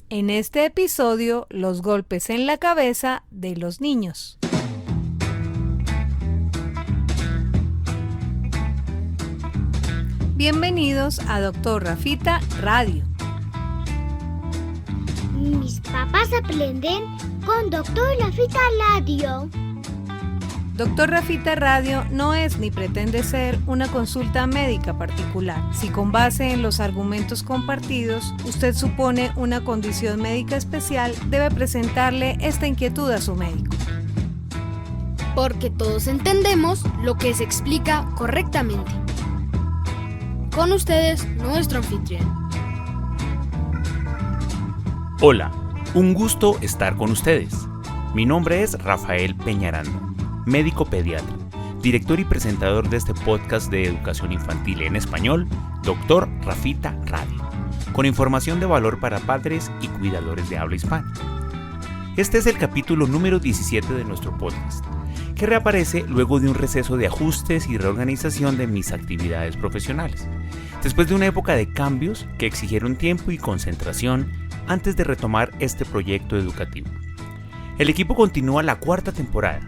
En este episodio, los golpes en la cabeza de los niños. Bienvenidos a Dr. Rafita Radio. Mis papás aprenden con Dr. Rafita Radio. Dr. Rafita Radio no es ni pretende ser una consulta médica particular. Si con base en los argumentos compartidos usted supone una condición médica especial, debe presentarle esta inquietud a su médico. Porque todos entendemos lo que se explica correctamente. Con ustedes, nuestro anfitrión. Hola, un gusto estar con ustedes. Mi nombre es Rafael Peñaranda, médico pediatra, director y presentador de este podcast de educación infantil en español, Dr. Rafita Radio, con información de valor para padres y cuidadores de habla hispana. Este es el capítulo número 17 de nuestro podcast, que reaparece luego de un receso de ajustes y reorganización de mis actividades profesionales, después de una época de cambios que exigieron tiempo y concentración antes de retomar este proyecto educativo. El equipo continúa la cuarta temporada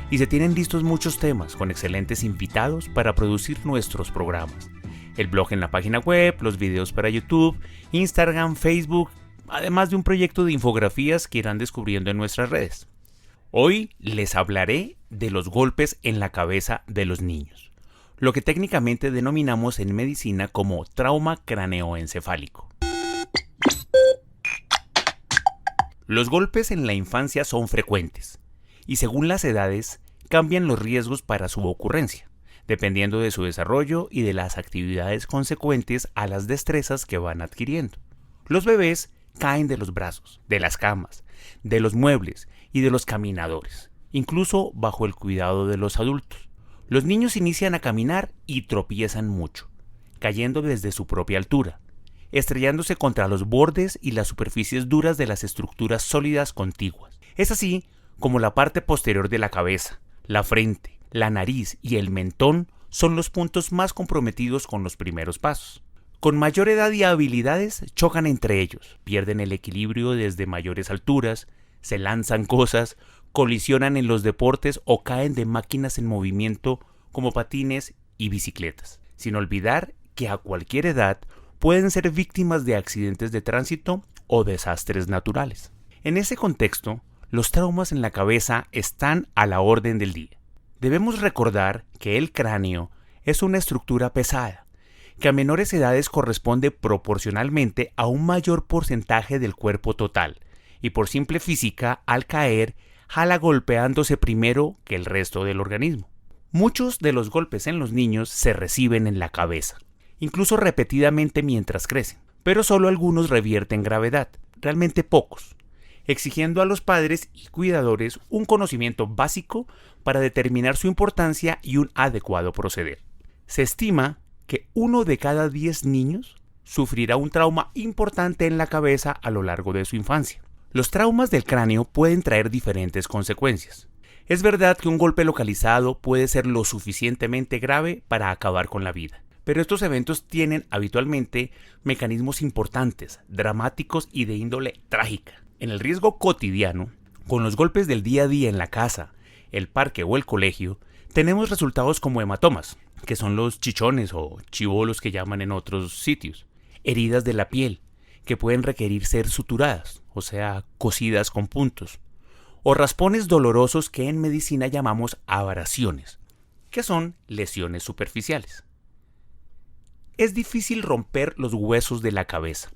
y se tienen listos muchos temas con excelentes invitados para producir nuestros programas. El blog en la página web, los videos para YouTube, Instagram, Facebook, además de un proyecto de infografías que irán descubriendo en nuestras redes. Hoy les hablaré de los golpes en la cabeza de los niños, lo que técnicamente denominamos en medicina como trauma craneoencefálico. Los golpes en la infancia son frecuentes y según las edades cambian los riesgos para su ocurrencia, dependiendo de su desarrollo y de las actividades consecuentes a las destrezas que van adquiriendo. Los bebés caen de los brazos, de las camas, de los muebles y de los caminadores, incluso bajo el cuidado de los adultos. Los niños inician a caminar y tropiezan mucho, cayendo desde su propia altura, estrellándose contra los bordes y las superficies duras de las estructuras sólidas contiguas. Es así como la parte posterior de la cabeza, la frente, la nariz y el mentón son los puntos más comprometidos con los primeros pasos. Con mayor edad y habilidades chocan entre ellos, pierden el equilibrio desde mayores alturas, se lanzan cosas, colisionan en los deportes o caen de máquinas en movimiento como patines y bicicletas. Sin olvidar que a cualquier edad pueden ser víctimas de accidentes de tránsito o desastres naturales. En ese contexto, los traumas en la cabeza están a la orden del día. Debemos recordar que el cráneo es una estructura pesada, que a menores edades corresponde proporcionalmente a un mayor porcentaje del cuerpo total, y por simple física, al caer, jala golpeándose primero que el resto del organismo. Muchos de los golpes en los niños se reciben en la cabeza, incluso repetidamente mientras crecen, pero solo algunos revierten gravedad, realmente pocos, exigiendo a los padres y cuidadores un conocimiento básico para determinar su importancia y un adecuado proceder. Se estima que 1 de cada 10 niños sufrirá un trauma importante en la cabeza a lo largo de su infancia. Los traumas del cráneo pueden traer diferentes consecuencias. Es verdad que un golpe localizado puede ser lo suficientemente grave para acabar con la vida, pero estos eventos tienen habitualmente mecanismos importantes, dramáticos y de índole trágica. En el riesgo cotidiano, con los golpes del día a día en la casa, el parque o el colegio, tenemos resultados como hematomas, que son los chichones o chibolos que llaman en otros sitios, heridas de la piel, que pueden requerir ser suturadas, o sea, cosidas con puntos, o raspones dolorosos que en medicina llamamos abrasiones, que son lesiones superficiales. Es difícil romper los huesos de la cabeza,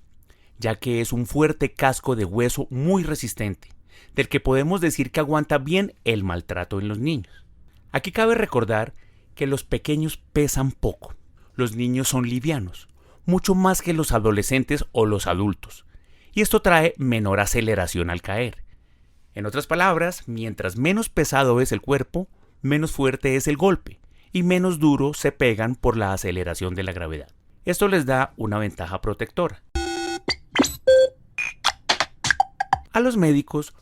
ya que es un fuerte casco de hueso muy resistente, del que podemos decir que aguanta bien el maltrato en los niños. Aquí cabe recordar que los pequeños pesan poco, los niños son livianos, mucho más que los adolescentes o los adultos, y esto trae menor aceleración al caer. En otras palabras, mientras menos pesado es el cuerpo, menos fuerte es el golpe, y menos duro se pegan por la aceleración de la gravedad. Esto les da una ventaja protectora. A los médicos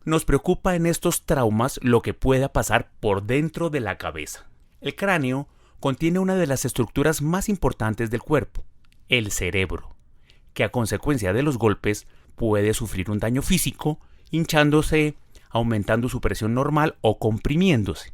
nos preocupa en estos traumas lo que pueda pasar por dentro de la cabeza. El cráneo contiene una de las estructuras más importantes del cuerpo, el cerebro, que a consecuencia de los golpes puede sufrir un daño físico, hinchándose, aumentando su presión normal o comprimiéndose,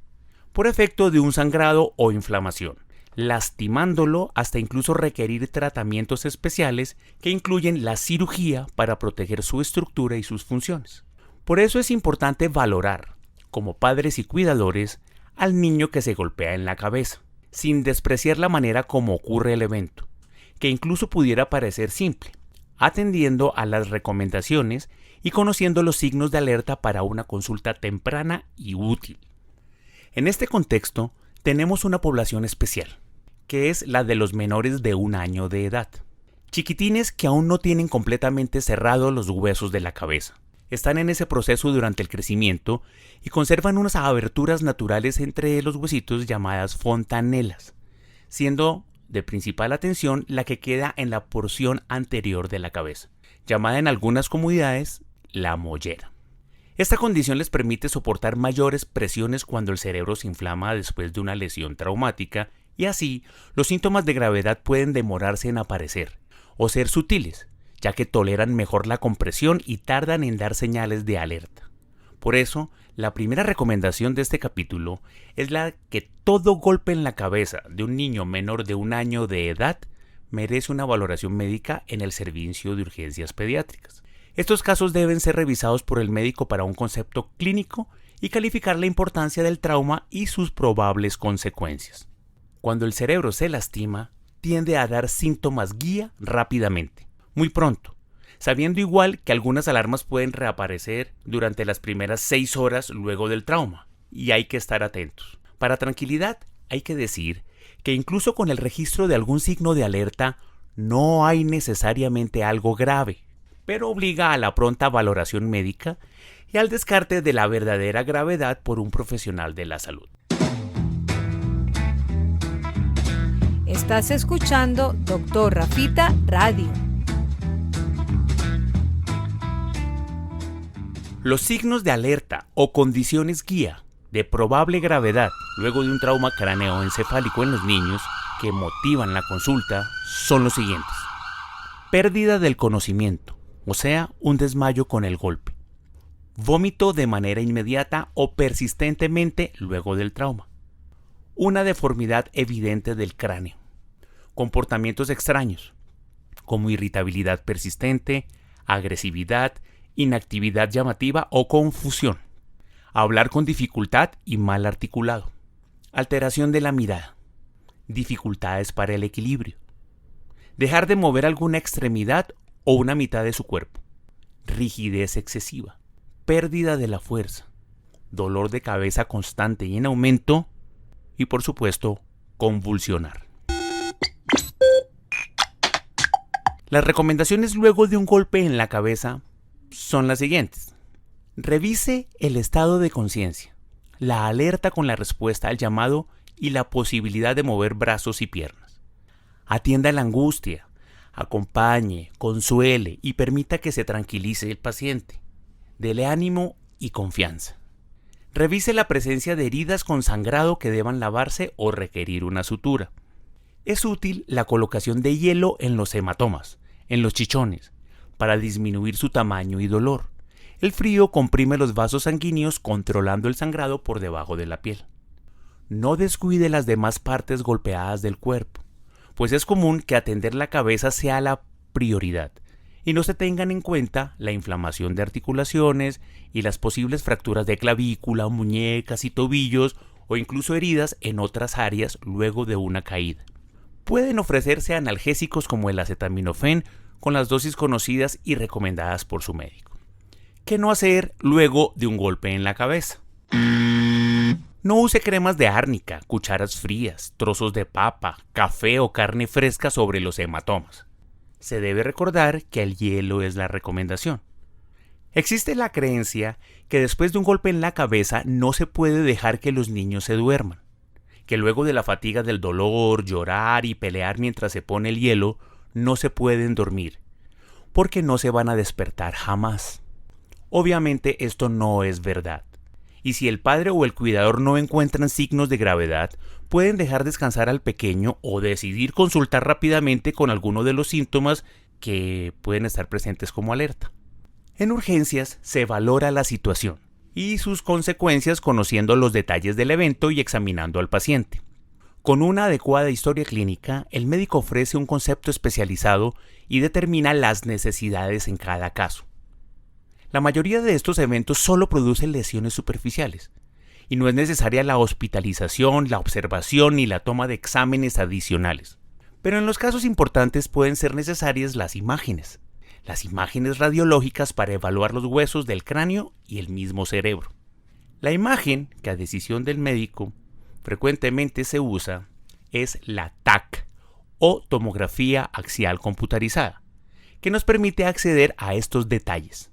por efecto de un sangrado o inflamación, lastimándolo hasta incluso requerir tratamientos especiales que incluyen la cirugía para proteger su estructura y sus funciones. Por eso es importante valorar, como padres y cuidadores, al niño que se golpea en la cabeza, sin despreciar la manera como ocurre el evento, que incluso pudiera parecer simple, atendiendo a las recomendaciones y conociendo los signos de alerta para una consulta temprana y útil. En este contexto, tenemos una población especial, que es la de los menores de 1 año de edad. Chiquitines que aún no tienen completamente cerrados los huesos de la cabeza. Están en ese proceso durante el crecimiento y conservan unas aberturas naturales entre los huesitos llamadas fontanelas, siendo de principal atención la que queda en la porción anterior de la cabeza, llamada en algunas comunidades la mollera. Esta condición les permite soportar mayores presiones cuando el cerebro se inflama después de una lesión traumática y así los síntomas de gravedad pueden demorarse en aparecer o ser sutiles, ya que toleran mejor la compresión y tardan en dar señales de alerta. Por eso, la primera recomendación de este capítulo es la que todo golpe en la cabeza de un niño menor de 1 año de edad merece una valoración médica en el servicio de urgencias pediátricas. Estos casos deben ser revisados por el médico para un concepto clínico y calificar la importancia del trauma y sus probables consecuencias. Cuando el cerebro se lastima, tiende a dar síntomas guía rápidamente, muy pronto, sabiendo igual que algunas alarmas pueden reaparecer durante las primeras 6 horas luego del trauma, y hay que estar atentos. Para tranquilidad, hay que decir que incluso con el registro de algún signo de alerta, no hay necesariamente algo grave, pero obliga a la pronta valoración médica y al descarte de la verdadera gravedad por un profesional de la salud. Estás escuchando Dr. Rafita Radio. Los signos de alerta o condiciones guía de probable gravedad luego de un trauma craneoencefálico en los niños que motivan la consulta son los siguientes. Pérdida del conocimiento, o sea, un desmayo con el golpe. Vómito de manera inmediata o persistentemente luego del trauma. Una deformidad evidente del cráneo. Comportamientos extraños, como irritabilidad persistente, agresividad, inactividad llamativa o confusión. Hablar con dificultad y mal articulado. Alteración de la mirada. Dificultades para el equilibrio. Dejar de mover alguna extremidad o una mitad de su cuerpo. Rigidez excesiva. Pérdida de la fuerza. Dolor de cabeza constante y en aumento. Y por supuesto, convulsionar. Las recomendaciones luego de un golpe en la cabeza son las siguientes. Revise el estado de conciencia, la alerta con la respuesta al llamado y la posibilidad de mover brazos y piernas. Atienda la angustia, acompañe, consuele y permita que se tranquilice el paciente. Dele ánimo y confianza. Revise la presencia de heridas con sangrado que deban lavarse o requerir una sutura. Es útil la colocación de hielo en los hematomas, en los chichones, para disminuir su tamaño y dolor. El frío comprime los vasos sanguíneos controlando el sangrado por debajo de la piel. No descuide las demás partes golpeadas del cuerpo, pues es común que atender la cabeza sea la prioridad y no se tengan en cuenta la inflamación de articulaciones y las posibles fracturas de clavícula, muñecas y tobillos o incluso heridas en otras áreas luego de una caída. Pueden ofrecerse analgésicos como el acetaminofén con las dosis conocidas y recomendadas por su médico. ¿Qué no hacer luego de un golpe en la cabeza? No use cremas de árnica, cucharas frías, trozos de papa, café o carne fresca sobre los hematomas. Se debe recordar que el hielo es la recomendación. Existe la creencia que después de un golpe en la cabeza no se puede dejar que los niños se duerman, que luego de la fatiga del dolor, llorar y pelear mientras se pone el hielo, no se pueden dormir, porque no se van a despertar jamás. Obviamente esto no es verdad, y si el padre o el cuidador no encuentran signos de gravedad, pueden dejar descansar al pequeño o decidir consultar rápidamente con alguno de los síntomas que pueden estar presentes como alerta. En urgencias se valora la situación y sus consecuencias conociendo los detalles del evento y examinando al paciente. Con una adecuada historia clínica, el médico ofrece un concepto especializado y determina las necesidades en cada caso. La mayoría de estos eventos solo producen lesiones superficiales y no es necesaria la hospitalización, la observación ni la toma de exámenes adicionales. Pero en los casos importantes pueden ser necesarias las imágenes radiológicas para evaluar los huesos del cráneo y el mismo cerebro. La imagen que a decisión del médico frecuentemente se usa es la TAC o tomografía axial computarizada, que nos permite acceder a estos detalles.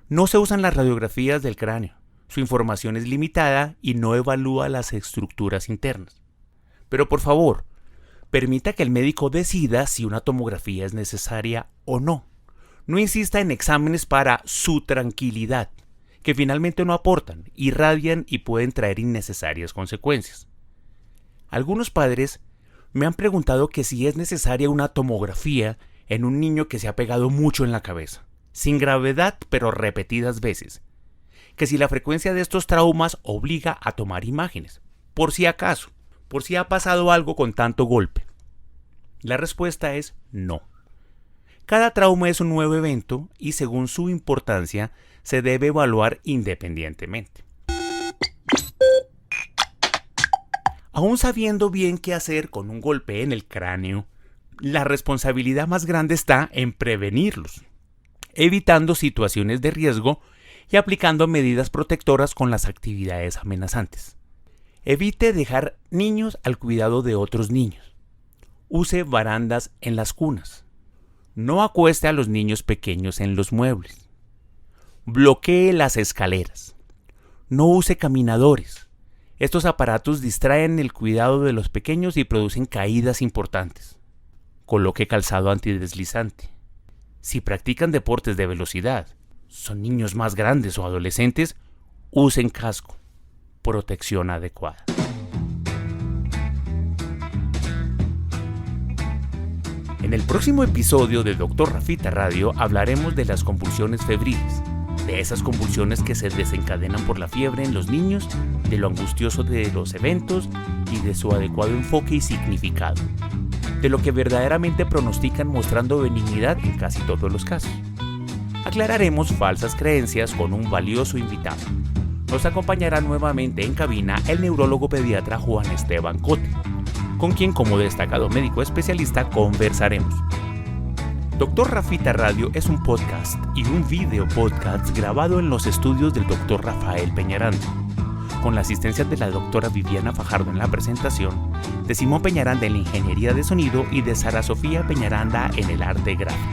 No se usan las radiografías del cráneo, su información es limitada y no evalúa las estructuras internas. Pero por favor, permita que el médico decida si una tomografía es necesaria o no. No insista en exámenes para su tranquilidad, que finalmente no aportan, irradian y pueden traer innecesarias consecuencias. Algunos padres me han preguntado que si es necesaria una tomografía en un niño que se ha pegado mucho en la cabeza, sin gravedad pero repetidas veces, que si la frecuencia de estos traumas obliga a tomar imágenes, por si acaso, por si ha pasado algo con tanto golpe. La respuesta es no. Cada trauma es un nuevo evento y según su importancia se debe evaluar independientemente. Aún sabiendo bien qué hacer con un golpe en el cráneo, la responsabilidad más grande está en prevenirlos, evitando situaciones de riesgo y aplicando medidas protectoras con las actividades amenazantes. Evite dejar niños al cuidado de otros niños. Use barandas en las cunas. No acueste a los niños pequeños en los muebles. Bloquee las escaleras. No use caminadores. Estos aparatos distraen el cuidado de los pequeños y producen caídas importantes. Coloque calzado antideslizante. Si practican deportes de velocidad, son niños más grandes o adolescentes, usen casco. Protección adecuada. En el próximo episodio de Dr. Rafita Radio hablaremos de las convulsiones febriles, de esas convulsiones que se desencadenan por la fiebre en los niños, de lo angustioso de los eventos y de su adecuado enfoque y significado, de lo que verdaderamente pronostican mostrando benignidad en casi todos los casos. Aclararemos falsas creencias con un valioso invitado. Nos acompañará nuevamente en cabina el neurólogo pediatra Juan Esteban Cote, con quien como destacado médico especialista conversaremos. Dr. Rafita Radio es un podcast y un video podcast grabado en los estudios del Dr. Rafael Peñaranda, con la asistencia de la doctora Viviana Fajardo en la presentación, de Simón Peñaranda en la ingeniería de sonido y de Sara Sofía Peñaranda en el arte gráfico.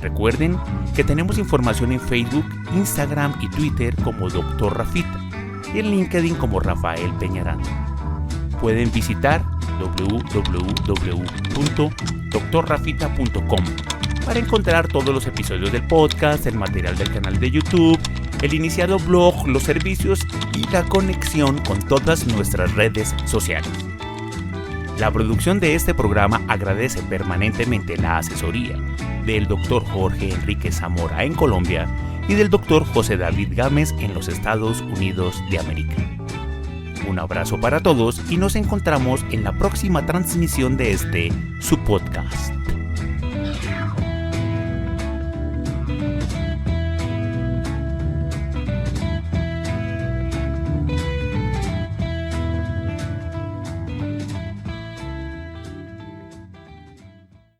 Recuerden que tenemos información en Facebook, Instagram y Twitter como Dr. Rafita y en LinkedIn como Rafael Peñaranda. Pueden visitar www.drrafita.com para encontrar todos los episodios del podcast, el material del canal de YouTube, el iniciado blog, los servicios y la conexión con todas nuestras redes sociales. La producción de este programa agradece permanentemente la asesoría del Dr. Jorge Enrique Zamora en Colombia y del Dr. José David Gámez en los Estados Unidos de América. Un abrazo para todos y nos encontramos en la próxima transmisión de su podcast.